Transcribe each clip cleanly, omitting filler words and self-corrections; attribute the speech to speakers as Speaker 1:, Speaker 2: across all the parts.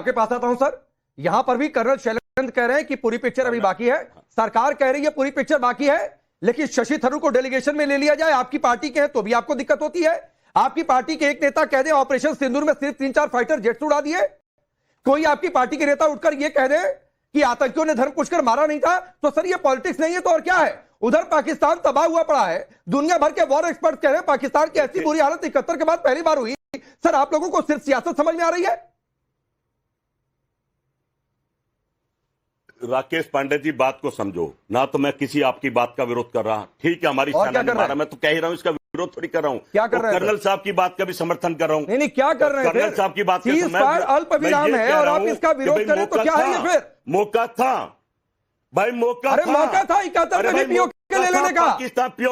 Speaker 1: आपके पास आता हूं सर। यहां पर भी कर्नल शैलेंद्र कह रहे हैं कि पूरी पिक्चर अभी बाकी है, सरकार कह रही है पूरी पिक्चर बाकी है, लेकिन शशि थरूर को डेलीगेशन में ले लिया जाए, आपकी पार्टी के हैं तो भी आपको दिक्कत होती है। आपकी पार्टी के एक नेता कह दे ऑपरेशन सिंदूर में सिर्फ 3-4 फाइटर जेट्स उड़ा दिए, कोई आपकी पार्टी के नेता उठकर यह कह दे कि आतंकियों ने धर्म पूछकर मारा नहीं था, तो सर ये पॉलिटिक्स नहीं है तो और क्या है। उधर पाकिस्तान तबाह हुआ पड़ा है, दुनिया भर के वॉर एक्सपर्ट कह रहे हैं पाकिस्तान की ऐसी बुरी हालत 71 के बाद पहली बार हुई। सर आप लोगों को सिर्फ सियासत समझ में आ रही है?
Speaker 2: राकेश पांडे जी, बात को समझो ना, तो मैं किसी आपकी बात का विरोध कर रहा, ठीक है, हमारी सेना ने मारा, मैं तो कह ही रहा हूं, इसका विरोध थोड़ी कर रहा हूं।
Speaker 1: क्या कर रहे हैं?
Speaker 2: कर्नल साहब की बात का भी समर्थन कर रहा हूं।
Speaker 1: नहीं क्या कर रहे हैं?
Speaker 2: कर्नल साहब की बात
Speaker 1: अल्प विराम है और आप इसका विरोध करें तो क्या है? ये फिर
Speaker 2: मौका था भाई, मौका
Speaker 1: अरे मौका था 71 में पीओके ले लेने का,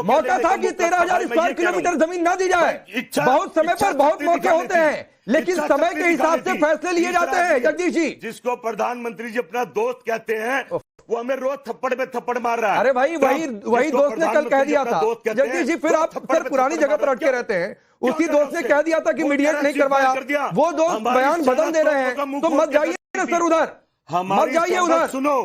Speaker 1: मौका था कि 13,000 स्क्वायर किलोमीटर जमीन ना दी जाए। बहुत समय पर बहुत मौके होते हैं, लेकिन समय के हिसाब से फैसले लिए जाते हैं। जगदीश जी,
Speaker 2: जिसको प्रधानमंत्री जी अपना दोस्त कहते हैं, वो हमें रोज थप्पड़ में थप्पड़ मार रहा है।
Speaker 1: अरे भाई वही दोस्त ने कल कह दिया था। जगदीश जी, फिर आप फिर पुरानी जगह पर अटके रहते हैं। उसी दोस्त ने कह दिया था कि मीडिएट नहीं करवाया, वो दोस्त बयान बदल दे रहे हैं, तो मत जाइए ना सर उधर, मत जाइए उधर।
Speaker 2: सुनो,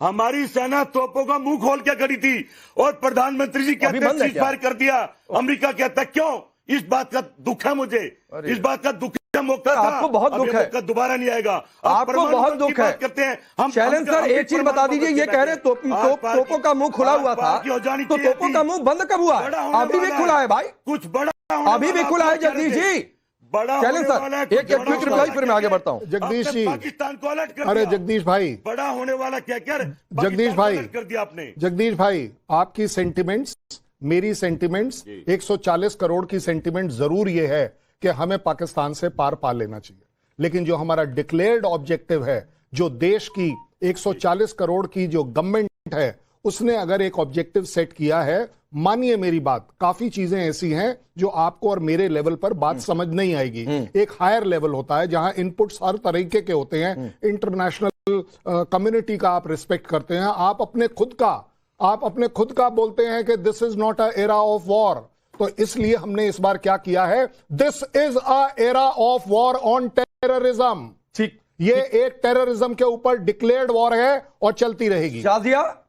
Speaker 2: हमारी सेना तोपों का मुंह खोल के खड़ी थी और प्रधानमंत्री जी कहते हैं सीज फायर कर दिया। अमेरिका कहता है क्यों? इस बात का दुख है मुझे, इस बात का दुख है। मौका
Speaker 1: आपको बहुत दुख है,
Speaker 2: दोबारा नहीं आएगा।
Speaker 1: आपको बहुत दुख है।
Speaker 2: करते हैं हम।
Speaker 1: शैलेंद्र सर एक चीज बता दीजिए, ये कह रहे तोपों का मुँह खुला हुआ था, तो तोपों का मुंह बंद कब हुआ? अभी भी खुला है भाई,
Speaker 2: कुछ बड़ा
Speaker 1: अभी भी खुला है। जगदीश जी,
Speaker 2: बड़ा
Speaker 1: सर एक क्विक रिप्लाई फिर मैं आगे बढ़ता हूं।
Speaker 3: जगदीश जी,
Speaker 2: पाकिस्तान को अलर्ट कर दिया।
Speaker 3: अरे जगदीश भाई,
Speaker 2: बड़ा होने वाला क्या क्या
Speaker 3: जगदीश भाई
Speaker 2: कर दिया आपने।
Speaker 3: जगदीश भाई, आपकी सेंटिमेंट्स, मेरी सेंटिमेंट्स, 140 करोड़ की सेंटिमेंट जरूर ये है कि हमें पाकिस्तान से पार पा लेना चाहिए, लेकिन जो हमारा डिक्लेयर्ड ऑब्जेक्टिव है, जो देश की 140 करोड़ की जो गवर्नमेंट है, उसने अगर एक ऑब्जेक्टिव सेट किया है, मानिए मेरी बात, काफी चीजें ऐसी हैं जो आपको और मेरे लेवल पर बात समझ नहीं आएगी। एक हायर लेवल होता है जहां इनपुट्स हर तरीके के होते हैं, इंटरनेशनल कम्युनिटी का आप रिस्पेक्ट करते हैं, आप अपने खुद का बोलते हैं कि this is not a era of war. तो इसलिए हमने इस बार क्या किया है, this is a era of war on terrorism.
Speaker 1: ठीक,
Speaker 3: ये एक टेररिज्म के ऊपर डिक्लेयर्ड वॉर है और चलती रहेगी।
Speaker 1: शाजिया,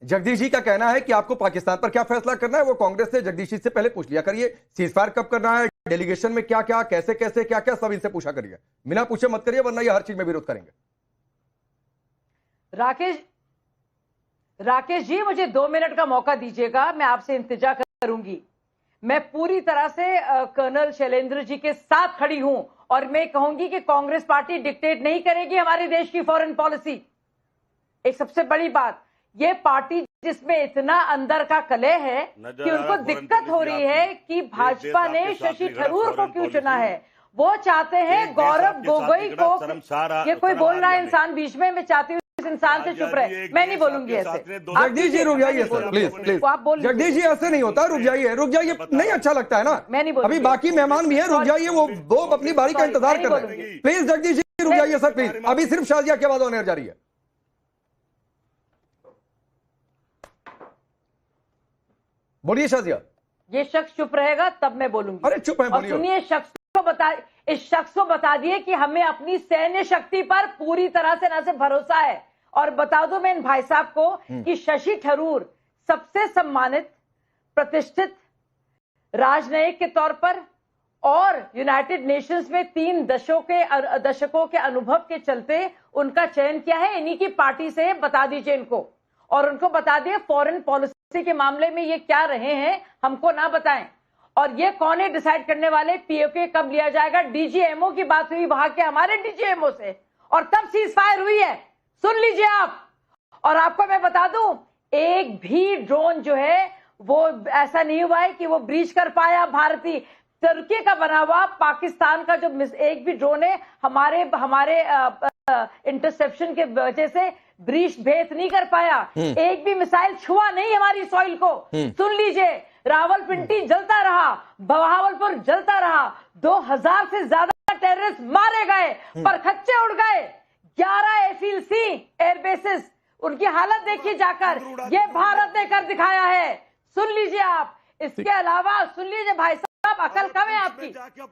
Speaker 1: जगदीश जी का कहना है कि आपको पाकिस्तान पर क्या फैसला करना है वो कांग्रेस से जगदीश जी से पहले पूछ लिया करिए। सीजफायर कब करना है, डेलीगेशन में क्या क्या, कैसे कैसे क्या क्या, सब इनसे पूछा करिए, बिना पूछे मत करिए, वरना ये हर चीज में विरोध करेंगे।
Speaker 4: राकेश जी, मुझे 2 मिनट का मौका दीजिएगा, मैं आपसे इंतजार करूंगी। मैं पूरी तरह से कर्नल शैलेंद्र जी के साथ खड़ी हूं और मैं कहूंगी कि कांग्रेस पार्टी डिक्टेट नहीं करेगी हमारे देश की फॉरेन पॉलिसी। एक सबसे बड़ी बात, ये पार्टी जिसमें इतना अंदर का कलह है कि उनको दिक्कत हो रही है कि भाजपा ने शशि थरूर को क्यों चुना है। वो चाहते हैं गौरव गोगोई को। ये कोई बोल रहा है इंसान बीच में, मैं चाहती हूँ इस इंसान से चुप रहे, मैं नहीं बोलूंगी ऐसे।
Speaker 1: जगदीश जी रुक जाइए सर, प्लीज
Speaker 4: आप बोल।
Speaker 1: जगदीश जी ऐसे नहीं होता, रुक जाइए नहीं अच्छा लगता है ना,
Speaker 4: मैं नहीं बोलूंगी।
Speaker 1: अभी बाकी मेहमान भी हैं, रुक जाइए, वो अपनी बारी का इंतजार कर रहे हैं। प्लीज जगदीश जी रुक जाइए सर, प्लीज, अभी सिर्फ शाजिया की आवाज होने जा रही है। बोलिए शाजिया।
Speaker 4: ये शख्स चुप रहेगा तब मैं बोलूंगी।
Speaker 1: अरे चुप है, बोलिए।
Speaker 4: सुनिए, इस शख्स को बता दिए कि हमें अपनी सैन्य शक्ति पर पूरी तरह से न सिर्फ भरोसा है, और बता दो मैं इन भाई साहब को कि शशि थरूर सबसे सम्मानित, प्रतिष्ठित राजनयिक के तौर पर और यूनाइटेड नेशंस में 3 दशकों के अनुभव के चलते उनका चयन किया है इन्हीं की पार्टी से। बता दीजिए इनको, और उनको बता दिए फॉरेन पॉलिसी के मामले में ये क्या रहे हैं, हमको ना बताएं। और ये कौन है डिसाइड करने वाले पीओके कब लिया जाएगा। डीजीएमओ की बात हुई वहां के हमारे डीजीएमओ से, और तब सीज फायर हुई है, सुन लीजिए आप। और आपको मैं बता दूं, एक भी ड्रोन जो है वो ऐसा नहीं हुआ है कि वो ब्रीच कर पाया। भारतीय तुर्की का बना हुआ पाकिस्तान का जो एक भी ड्रोन है हमारे इंटरसेप्शन के वजह से ब्रीच भेद नहीं कर पाया। एक भी मिसाइल छुआ नहीं हमारी सॉइल को। सुन लीजिए, रावलपिंडी जलता रहा, बहावलपुर जलता रहा, 2000 से ज्यादा टेररिस्ट मारे गए, पर खच्चे उड़ गए। 11 एफील-सी एयरबेसेस, उनकी हालत देखिए जाकर, ये भारत ने कर दिखाया है। सुन लीजिए आप। इसके अलावा सुन लीजिए भाई साहब, अकल कम है आपकी,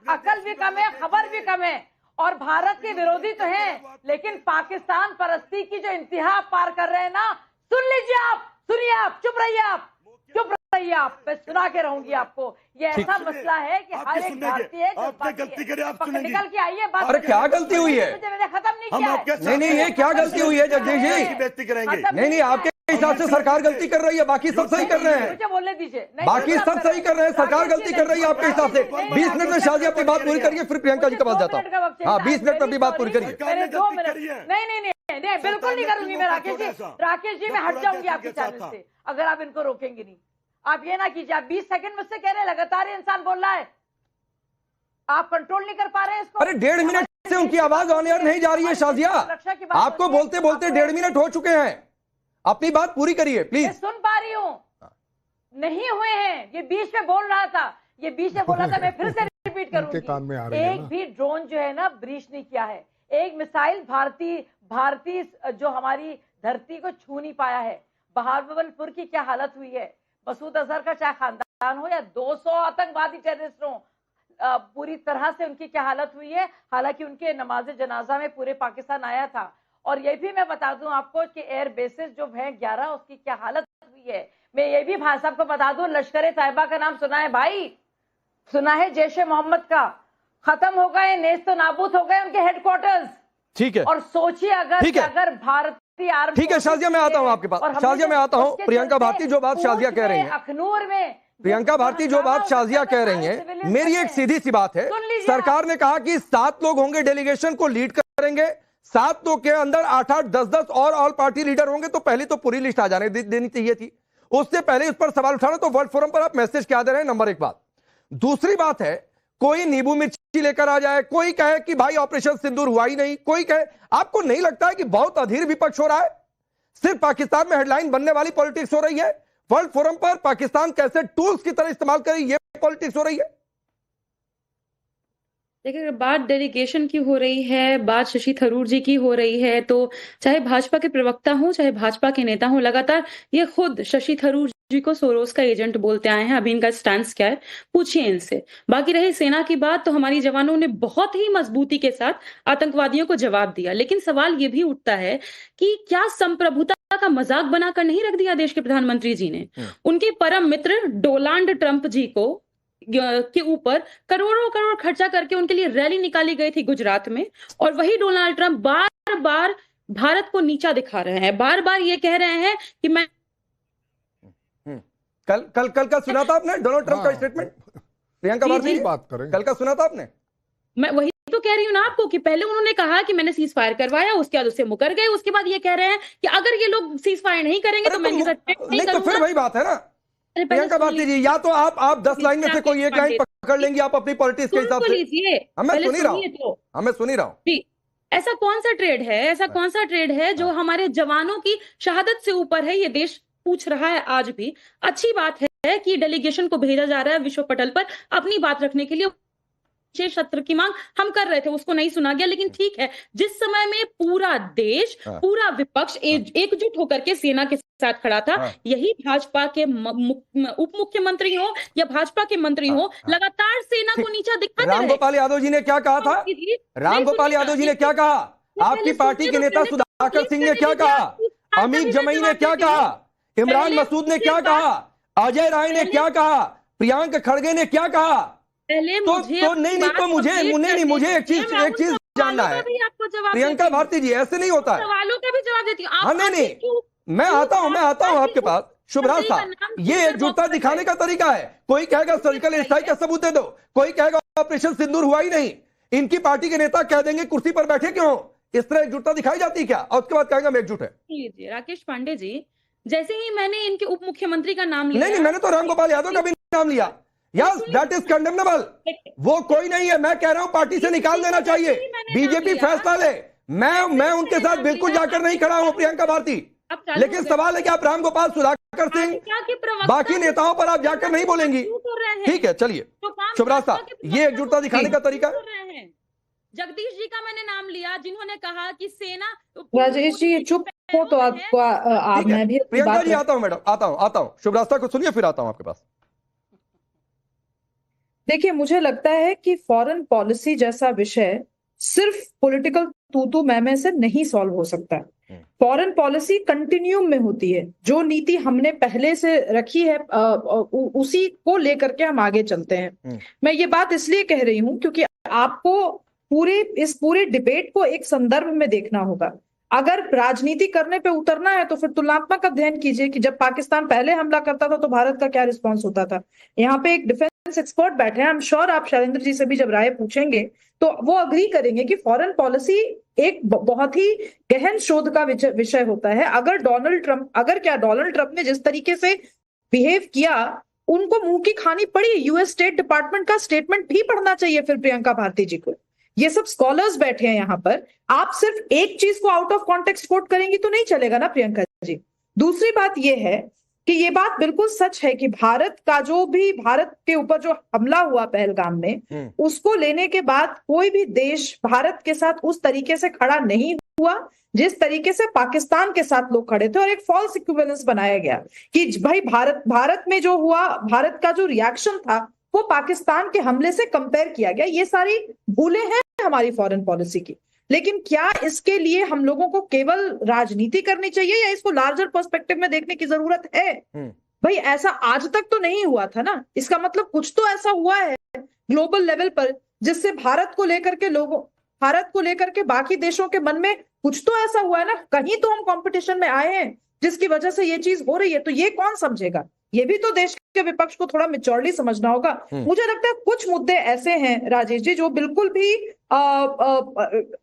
Speaker 4: अकल भी कम है, खबर भी कम है। और भारत के विरोधी तो हैं, लेकिन पाकिस्तान परस्ती की जो इंतहा आप पार कर रहे हैं ना, सुन लीजिए आप, सुनिए आप, चुप रहिए आप, चुप रहिए आप, मैं सुना के रहूंगी आपको। ये ऐसा मसला है कि हर एक भारतीय
Speaker 2: गलती करे आप सुनेंगे।
Speaker 4: निकल के आइए बात।
Speaker 1: अरे क्या गलती हुई है?
Speaker 4: मैंने खत्म नहीं किया है।
Speaker 1: नहीं, ये क्या गलती हुई है जगदीश जी?
Speaker 2: बेइज्जती करेंगे।
Speaker 1: नहीं, आपके हिसाब से सरकार गलती कर रही है, बाकी सब सही कर रहे हैं।
Speaker 4: मुझे बोलने दीजिए।
Speaker 1: बाकी सब सही कर रहे हैं, सरकार गलती कर रही है आपके हिसाब से। 20 मिनट में शाजी अपनी बात पूरी करिए, फिर प्रियंका जी के पास जाता हूँ। हाँ, 20 मिनट में अपनी बात पूरी करिए।
Speaker 4: नहीं, बिल्कुल नहीं करूंगी मैं। राकेश जी मैं हट जाऊंगी आपके चैनल से अगर आप इनको रोकेंगे नहीं। आप ये ना कीजिए, आप 20 सेकंड मुझसे कह रहे हैं, लगातार इंसान बोल रहा है, आप कंट्रोल नहीं कर पा रहे हैं इसको।
Speaker 1: अरे 1.5 मिनट से उनकी आवाज ऑन एयर नहीं जा रही है शाजिया, आपको बोलते बोलते 1.5 मिनट हो चुके हैं, अपनी बात पूरी करिए प्लीज।
Speaker 4: सुन पा रही हूँ, नहीं हुए हैं, ये बीच में बोल रहा था, ये बीच में बोला था, मैं फिर से रिपीट करूंगी। एक भी ड्रोन जो है ना ब्रीच नहीं किया है, एक मिसाइल भारतीय जो हमारी धरती को छू नहीं पाया है। बहावलपुर की क्या हालत हुई है, मसूद अजहर का चाहे खानदान हो या 200 आतंकवादी टेररिस्ट हो, पूरी तरह से उनकी क्या हालत हुई है। हालांकि उनके नमाज जनाजा में पूरे पाकिस्तान आया था। और ये भी मैं बता दूं आपको कि एयर बेसिस जो है 11, उसकी क्या हालत हुई है। मैं ये भी भाई साहब को बता दूं, लश्कर तैयबा का नाम सुना है भाई, सुना है? जैश ए मोहम्मद का खत्म हो गए, नेस्त नाबूद हो गए उनके हेडक्वार्टर्स।
Speaker 1: ठीक है,
Speaker 4: और सोचिए अगर भारतीय आर्मी,
Speaker 1: ठीक है शाजिया मैं आता हूं आपके पास, शाजिया मैं आता हूं। प्रियंका भारती जो बात शाजिया कह रही है,
Speaker 4: अखनूर में
Speaker 1: प्रियंका भारती जो बात शाजिया कह रही हैं, मेरी एक सीधी सी बात है। सरकार ने कहा कि 7 लोग होंगे, डेलीगेशन को लीड करेंगे, 7 लोग के अंदर 8-8, 10-10 और ऑल पार्टी लीडर होंगे, तो पहले तो पूरी लिस्ट आ जाने देनी चाहिए थी। उससे पहले उस पर सवाल उठाना, तो वर्ल्ड फोरम पर आप मैसेज क्या दे रहे हैं, नंबर 1 बात। दूसरी बात है, कोई नींबू मिर्ची लेकर आ जाए, कोई कहे कि भाई ऑपरेशन सिंदूर हुआ ही नहीं, कोई कहे, आपको नहीं लगता है कि बहुत अधीर विपक्ष हो रहा है? सिर्फ पाकिस्तान में हेडलाइन बनने वाली पॉलिटिक्स हो रही है। वर्ल्ड फोरम पर पाकिस्तान कैसे टूल्स की तरह इस्तेमाल करे, ये पॉलिटिक्स हो रही है।
Speaker 5: देखिए, अगर बात डेलीगेशन की हो रही है, बात शशि थरूर जी की हो रही है, तो चाहे भाजपा के प्रवक्ता हो, चाहे भाजपा के नेता हो, लगातार ये खुद शशि थरूर जी को सोरोस का एजेंट बोलते आए हैं। अभी इनका स्टैंस क्या है, पूछिए इनसे। बाकी रही सेना की बात, तो हमारी जवानों ने बहुत ही मजबूती के साथ आतंकवादियों को जवाब दिया। लेकिन सवाल ये भी उठता है कि क्या संप्रभुता का मजाक बनाकर नहीं रख दिया देश के प्रधानमंत्री जी ने? उनके परम मित्र डोनाल्ड ट्रंप जी को के ऊपर करोड़ों करोड़ खर्चा करके उनके लिए रैली निकाली गई थी गुजरात में, और वही डोनाल्ड ट्रंप बार बार भारत को नीचा दिखा रहे हैं, बार बार ये कह रहे हैं कि मैं
Speaker 1: कल का सुना था आपने डोनाल्ड ट्रंप का स्टेटमेंट? प्रियंका भारती
Speaker 3: बात करें,
Speaker 1: कल का सुना था आपने?
Speaker 5: मैं वही तो कह रही हूँ ना आपको कि पहले उन्होंने कहा कि मैंने सीज फायर करवाया, उसके बाद उससे मुकर गए, उसके बाद ये कह रहे हैं कि अगर ये लोग सीज फायर नहीं करेंगे तो मैं नहीं करूंगा।
Speaker 1: तो फिर वही बात है ना प्रियंका भारती जी, या तो आप 10 लाइन में से कोई एक लाइन पकड़ लेंगी आप अपनी पॉलिटिक्स के हिसाब से। मैं सुन ही रहा हूँ।
Speaker 5: ऐसा कौन सा ट्रेड है, ऐसा कौन सा ट्रेड है जो हमारे जवानों की शहादत से ऊपर है? ये देश पूछ रहा है आज भी। अच्छी बात है कि डेलीगेशन को भेजा जा रहा है विश्व पटल पर अपनी बात रखने के लिए। विशेष सत्र की मांग हम कर रहे थे, उसको नहीं सुना गया, लेकिन ठीक है, जिस समय में पूरा देश, पूरा विपक्ष एकजुट होकर के सेना के साथ खड़ा था, यही भाजपा के उप मुख्यमंत्री हो या भाजपा के मंत्री हो, लगातार सेना को नीचा दिखाते रहे।
Speaker 1: रामगोपाल यादव जी ने क्या कहा था? रामगोपाल यादव जी ने क्या कहा? आपकी पार्टी के नेता सुधाकर सिंह ने क्या कहा? अमित जमई ने क्या कहा? इमरान मसूद ने क्या कहा? अजय राय ने क्या कहा? प्रियांक खड़गे ने क्या कहा? मुझे एक चीज जानना है प्रियंका भारती जी, ऐसे नहीं होता है।
Speaker 5: सवालों का भी जवाब देती हूँ।
Speaker 1: हाँ नहीं, मैं आता हूँ आपके पास। शुभराज साहब, ये एकजुटता दिखाने का तरीका है। कोई कहेगा सर्जिकल स्ट्राइक का सबूत दे दो, कोई कहेगा ऑपरेशन सिंदूर हुआ ही नहीं। इनकी पार्टी के नेता कह देंगे कुर्सी पर बैठे क्यों? इस तरह एकजुटता दिखाई जाती है क्या? और उसके बाद कहेंगे मैं एकजुट है।
Speaker 5: राकेश पांडे जी, जैसे ही मैंने इनके उप मुख्यमंत्री का नाम लिया,
Speaker 1: नहीं, मैंने तो रामगोपाल यादव का भी नाम लिया। Yes, that is condemnable. वो कोई नहीं है, मैं कह रहा हूं पार्टी से निकाल देना चाहिए। बीजेपी फैसला ले, मैं उनके साथ बिल्कुल जाकर नहीं खड़ा हूं प्रियंका भारती। लेकिन सवाल है कि आप रामगोपाल, सुधाकर सिंह, बाकी नेताओं पर आप जाकर नहीं बोलेंगी। ठीक है, चलिए शुभराज साहब, ये एकजुटता दिखाने का तरीका।
Speaker 5: जगदीश जी का मैंने नाम लिया, जिन्होंने कहा कि सेना।
Speaker 6: राजेश जी चुप हो तो आपको मैं भी
Speaker 1: प्रियंका जी आता हूं मैडम, आता हूं। शुभराज साहब को सुनिए, फिर आता हूं आपके पास।
Speaker 6: देखिए, मुझे लगता है कि फॉरेन पॉलिसी जैसा विषय सिर्फ पॉलिटिकल तू मैं से नहीं सॉल्व हो सकता है। फॉरेन पॉलिसी कंटिन्यूम में होती है। जो नीति हमने पहले से रखी है उसी को लेकर के हम आगे चलते हैं। मैं ये बात इसलिए कह रही हूं क्योंकि आपको इस पूरे डिबेट को एक संदर्भ में देखना होगा। अगर राजनीति करने पे उतरना है तो फिर तुलनात्मक अध्ययन कीजिए कि जब पाकिस्तान पहले हमला करता था तो भारत का क्या रिस्पॉन्स होता था। यहाँ पे एक डिफेंस एक्सपर्ट बैठे हैं, आई एम श्योर आप शैलेंद्र जी से भी जब राय पूछेंगे तो वो अग्री करेंगे कि फॉरेन पॉलिसी एक बहुत ही गहन शोध का विषय होता है। अगर डोनाल्ड ट्रंप ने जिस तरीके से बिहेव किया, उनको मुंह की खानी पड़ी। यूएस स्टेट डिपार्टमेंट का स्टेटमेंट भी पढ़ना चाहिए फिर प्रियंका भारती जी को। ये सब स्कॉलर्स बैठे हैं यहाँ पर। आप सिर्फ एक चीज को आउट ऑफ कॉन्टेक्स्ट कोट करेंगी तो नहीं चलेगा ना प्रियंका जी। दूसरी बात यह है कि ये बात बिल्कुल सच है कि भारत के ऊपर जो हमला हुआ पहलगाम में, उसको लेने के बाद कोई भी देश भारत के साथ उस तरीके से खड़ा नहीं हुआ जिस तरीके से पाकिस्तान के साथ लोग खड़े थे, और एक फॉल्स इक्विवेलेंस बनाया गया कि भाई भारत में जो हुआ, भारत का जो रिएक्शन था वो पाकिस्तान के हमले से कंपेयर किया गया। ये सारी भूलें हैं हमारी फॉरेन पॉलिसी की। लेकिन क्या इसके लिए हम लोगों को केवल राजनीति करनी चाहिए या इसको लार्जर पर्सपेक्टिव में देखने की जरूरत है? भाई ऐसा आज तक तो नहीं हुआ था ना। इसका मतलब कुछ तो ऐसा हुआ है ग्लोबल लेवल पर जिससे भारत को लेकर के बाकी देशों के मन में कुछ तो ऐसा हुआ है ना। कहीं तो हम कंपटीशन में आए हैं जिसकी वजह से ये चीज हो रही है। तो ये कौन समझेगा? ये भी तो देश के विपक्ष को थोड़ा मैच्योरली समझना होगा। मुझे लगता है कुछ मुद्दे ऐसे हैं राजेश जी जो बिल्कुल भी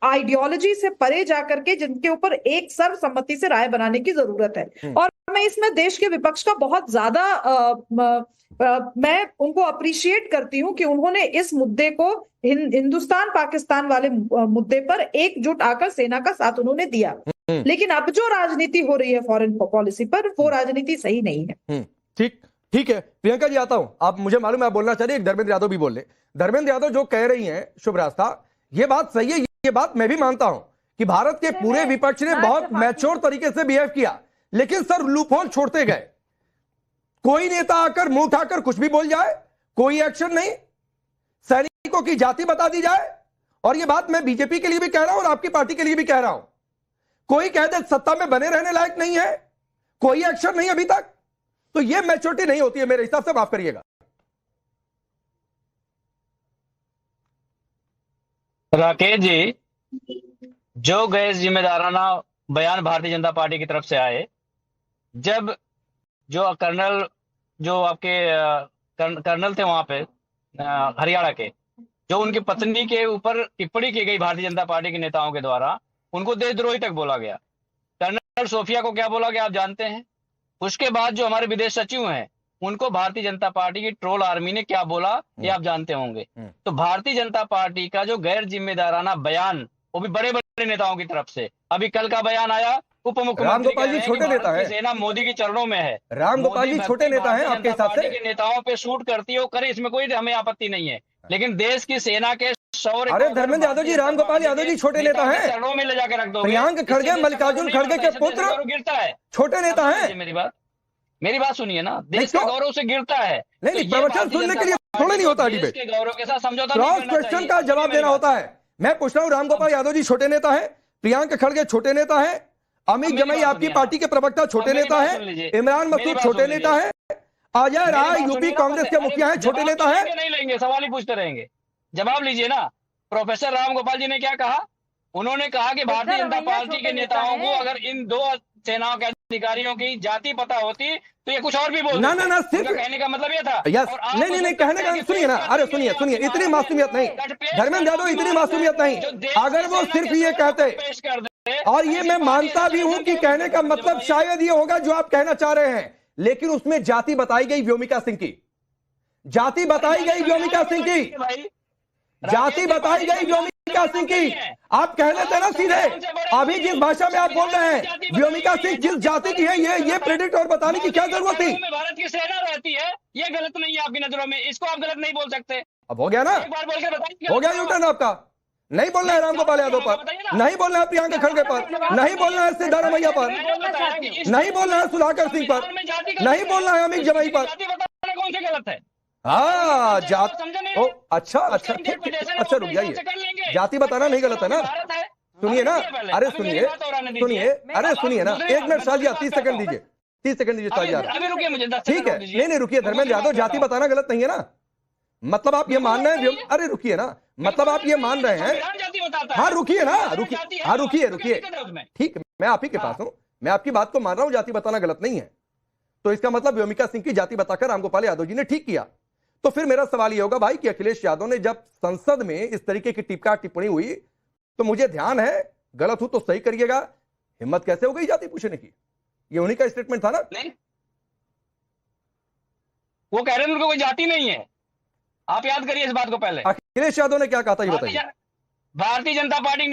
Speaker 6: आइडियोलॉजी से परे जाकर के जिनके ऊपर एक सर्वसम्मति से राय बनाने की जरूरत है। और मैं इसमें देश के विपक्ष का बहुत ज्यादा मैं उनको अप्रिशिएट करती हूं कि उन्होंने इस मुद्दे को हिंदुस्तान पाकिस्तान वाले मुद्दे पर एकजुट आकर सेना का साथ उन्होंने दिया। लेकिन अब जो राजनीति हो रही है फॉरेन पॉलिसी पर, वो राजनीति सही नहीं है।
Speaker 1: ठीक है प्रियंका जी, आता हूं। आप, मुझे मालूम है आप बोलना चाहिए, धर्मेंद्र यादव भी बोल ले। धर्मेंद्र यादव जो कह रही हैं शुभ रास्ता, ये बात सही है। ये बात मैं भी मानता हूं कि भारत के पूरे विपक्ष ने बहुत मैच्योर तरीके से बिहेव किया, लेकिन सर लूपहोल छोड़ते गए। कोई नेता आकर मुंह उठाकर कुछ भी बोल जाए, कोई एक्शन नहीं। सैनिकों की जाति बता दी जाए, और ये बात मैं बीजेपी के लिए भी कह रहा हूं और आपकी पार्टी के लिए भी कह रहा हूं। कोई कह दे सत्ता में बने रहने लायक नहीं है, कोई एक्शन नहीं अभी तक। तो ये मैच्योरिटी नहीं होती है मेरे हिसाब से, माफ करिएगा।
Speaker 7: राकेश जी, जो गैर जिम्मेदाराना बयान भारतीय जनता पार्टी की तरफ से आए, जब जो कर्नल, जो आपके कर्नल थे वहां पे हरियाणा के, जो उनकी पत्नी के ऊपर टिप्पणी की गई भारतीय जनता पार्टी के नेताओं के द्वारा, उनको देशद्रोही तक बोला गया। कर्नल सोफिया को क्या बोला गया आप जानते हैं? उसके बाद जो हमारे विदेश सचिव हैं उनको भारतीय जनता पार्टी की ट्रोल आर्मी ने क्या बोला ये आप जानते होंगे। तो भारतीय जनता पार्टी का जो गैर जिम्मेदाराना बयान, वो भी बड़े बड़े नेताओं की तरफ से। अभी कल का बयान आया, उप मुख्यमंत्री
Speaker 1: रामगोपाल जी छोटे नेता है,
Speaker 7: सेना मोदी के चरणों में है।
Speaker 1: रामगोपाल जी छोटे नेता हैं आपके हिसाब से?
Speaker 7: नेताओं पे शूट करती है वो करे, इसमें कोई हमें आपत्ति नहीं है, लेकिन देश की सेना के शौर्य।
Speaker 1: अरे धर्मेंद्र यादव जी, रामगोपाल यादव जी छोटे नेता हैं,
Speaker 7: चरणों में ले जाकर रख दो।
Speaker 1: प्रियंक खड़गे मल्लिकार्जुन खड़गे के पुत्र
Speaker 7: गिरता है,
Speaker 1: छोटे नेता हैं।
Speaker 7: मेरी बात सुनिए ना, देश के गौरव से गिरता है।
Speaker 1: नहीं, प्रवचन सुनने के लिए थोड़ा नहीं होता डिबेट,
Speaker 7: के गौरव के साथ समझौता,
Speaker 1: क्रॉस क्वेश्चन का जवाब देना होता है। मैं पूछ रहा हूं, रामगोपाल यादव जी छोटे नेता है, प्रियंक खड़गे छोटे नेता है, अमित जमाई आपकी पार्टी के प्रवक्ता छोटे नेता है, इमरान मसूद छोटे नेता है, अजय राय यूपी कांग्रेस के मुखिया है, छोटे नेता है।
Speaker 7: नहीं लेंगे, सवाल ही पूछते रहेंगे, जवाब लीजिए ना। प्रोफेसर रामगोपाल जी ने क्या कहा? उन्होंने कहा कि भारतीय जनता पार्टी के नेताओं को अगर इन दो सेनाओं के अधिकारियों की जाति पता होती तो ये कुछ और भी बोलते।
Speaker 1: ना सिर्फ कहने का मतलब ये था। यस, नहीं कहने का, सुनिए ना, अरे सुनिए, इतनी मासूमियत नहीं धर्मेंद्र यादव, इतनी मासूमियत नहीं। अगर वो सिर्फ ये कहते, और ये मैं मानता भी हूं कि कहने का मतलब शायद ये होगा जो आप कहना चाह रहे हैं, लेकिन उसमें जाति बताई गई व्योमिका सिंह की, जाति बताई गई व्योमिका सिंह की, जाति बताई गई व्योमिका सिंह की। आप कह लेते ना सीधे, अभी जिस भाषा में आप बोल रहे हैं व्योमिका सिंह जिस जाति की है, ये प्रेडिक्ट और बताने की क्या जरूरत थी?
Speaker 7: भारत की सेना रहती है, ये गलत नहीं है आपकी नजरों में, इसको आप गलत नहीं बोल सकते।
Speaker 1: अब हो गया ना,
Speaker 7: एक बार बोल के बताइए,
Speaker 1: हो गया यूटर्न आपका। नहीं बोलना है रामगोपाल यादव पर, नहीं बोलना है प्रियंका खड़गे पर, नहीं बोलना है सिद्धारमैया पर, नहीं बोलना है सुधाकर सिंह पर, नहीं बोलना है अमित जमाई पर।
Speaker 7: कौन से गलत है?
Speaker 1: हाँ, जात, ओ अच्छा, अच्छा रुक जाइए जाति बताना नहीं गलत है ना? सुनिए ना, अरे सुनिए, अरे सुनिए ना, 1 मिनट शाहजी, 30 सेकंड दीजिए, 30 सेकंड दीजिए शाहजी।
Speaker 7: अभी रुकिए, मुझे 10
Speaker 1: ठीक है, नहीं रुकिए धर्मेंद्र यादव, जाति बताना गलत नहीं है ना? मतलब आप ये मान रहे हैं, अरे रुकिए ना, मतलब आप ये मान रहे हैं, हाँ रुकिए ना, रुकिए, हाँ रुकिए, ठीक, मैं आप ही के पास हूं, मैं आपकी बात को मान रहा हूं, जाति बताना गलत नहीं है। तो इसका मतलब व्योमिका सिंह की जाति बताकर रामगोपाल यादव जी ने ठीक किया। तो फिर मेरा सवाल यह होगा भाई कि अखिलेश यादव ने जब संसद में इस तरीके की टिप्पणी हुई, तो मुझे ध्यान है, गलत हो तो सही करिएगा, हिम्मत कैसे हो गई जाति पूछने की? ये उन्हीं का स्टेटमेंट था ना?
Speaker 7: नहीं, वो कह रहे हैं उनको कोई जाति नहीं है, आप याद करिए इस बात को। पहले
Speaker 1: अखिलेश यादव ने क्या कहा था ये बताइए।
Speaker 7: भारतीय जनता पार्टी